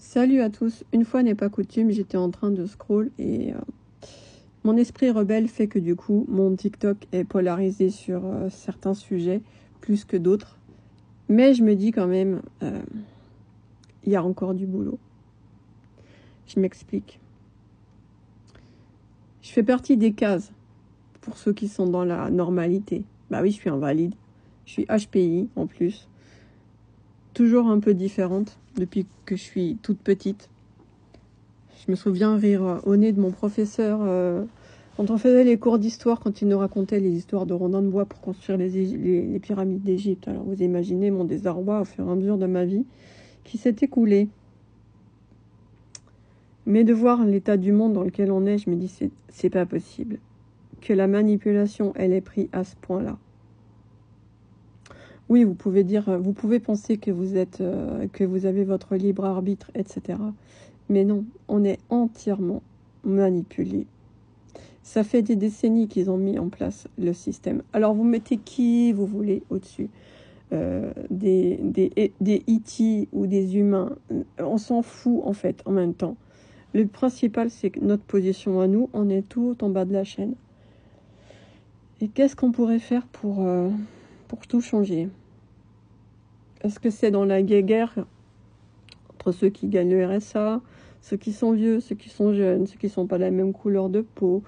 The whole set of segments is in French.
Salut à tous, une fois n'est pas coutume, j'étais en train de scroll et mon esprit rebelle fait que du coup mon TikTok est polarisé sur certains sujets plus que d'autres. Mais je me dis quand même, il y a encore du boulot. Je m'explique. Je fais partie des cases pour ceux qui sont dans la normalité. Bah oui, je suis invalide, je suis HPI en plus. Toujours un peu différente depuis que je suis toute petite. Je me souviens rire au nez de mon professeur quand on faisait les cours d'histoire, quand il nous racontait les histoires de rondins de bois pour construire les pyramides d'Égypte. Alors vous imaginez mon désarroi au fur et à mesure de ma vie qui s'est écoulée. Mais de voir l'état du monde dans lequel on est, je me dis c'est pas possible que la manipulation elle ait pris à ce point-là. Oui, vous pouvez penser que vous avez votre libre arbitre, etc. Mais non, on est entièrement manipulé. Ça fait des décennies qu'ils ont mis en place le système. Alors vous mettez qui vous voulez au-dessus, des E.T. ou des humains, on s'en fout en fait en même temps. Le principal c'est que notre position à nous, on est tout en bas de la chaîne. Et qu'est-ce qu'on pourrait faire pour tout changer? Est-ce que c'est dans la guerre entre ceux qui gagnent le RSA, ceux qui sont vieux, ceux qui sont jeunes, ceux qui sont pas de la même couleur de peau,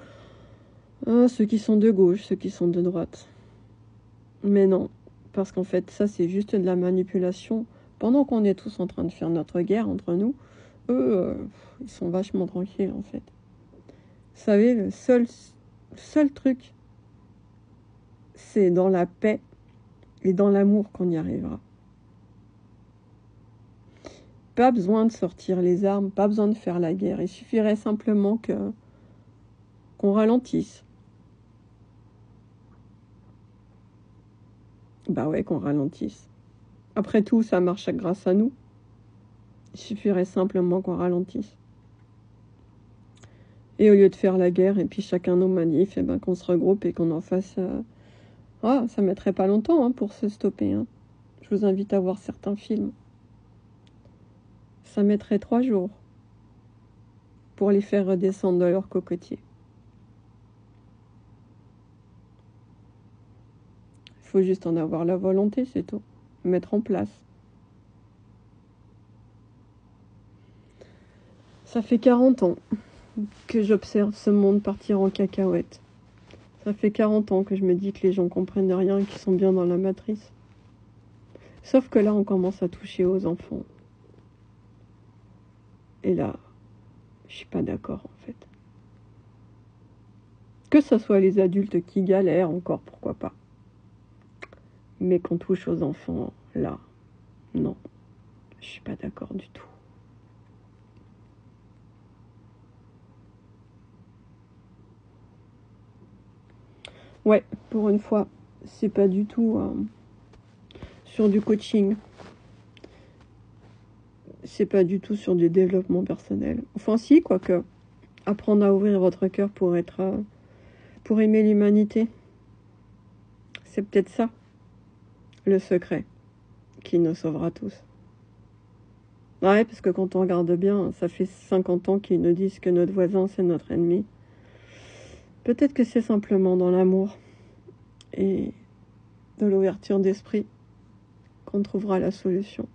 ceux qui sont de gauche, ceux qui sont de droite? Mais non, parce qu'en fait, ça, c'est juste de la manipulation. Pendant qu'on est tous en train de faire notre guerre entre nous, eux, ils sont vachement tranquilles, en fait. Vous savez, le seul truc, c'est dans la paix et dans l'amour qu'on y arrivera. Pas besoin de sortir les armes, pas besoin de faire la guerre. Il suffirait simplement qu'on ralentisse. Bah ouais, qu'on ralentisse. Après tout, ça marche grâce à nous. Il suffirait simplement qu'on ralentisse. Et au lieu de faire la guerre, et puis chacun nos manifs, et ben qu'on se regroupe et qu'on en fasse... ça mettrait pas longtemps pour se stopper. Je vous invite à voir certains films. Ça mettrait 3 jours pour les faire redescendre de leur cocotier. Il faut juste en avoir la volonté, c'est tout. Mettre en place. Ça fait 40 ans que j'observe ce monde partir en cacahuète. Ça fait 40 ans que je me dis que les gens comprennent rien et qu'ils sont bien dans la matrice. Sauf que là, on commence à toucher aux enfants. Et là, je suis pas d'accord en fait. Que ce soit les adultes qui galèrent encore, pourquoi pas. Mais qu'on touche aux enfants, là, non. Je suis pas d'accord du tout. Ouais, pour une fois, c'est pas du tout sur du coaching. C'est pas du tout sur du développement personnel. Enfin si, quoique. Apprendre à ouvrir votre cœur pour aimer l'humanité. C'est peut-être ça, le secret, qui nous sauvera tous. Ouais, parce que quand on regarde bien, ça fait 50 ans qu'ils nous disent que notre voisin, c'est notre ennemi. Peut-être que c'est simplement dans l'amour et de l'ouverture d'esprit qu'on trouvera la solution.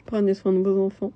Prenez soin de vos enfants.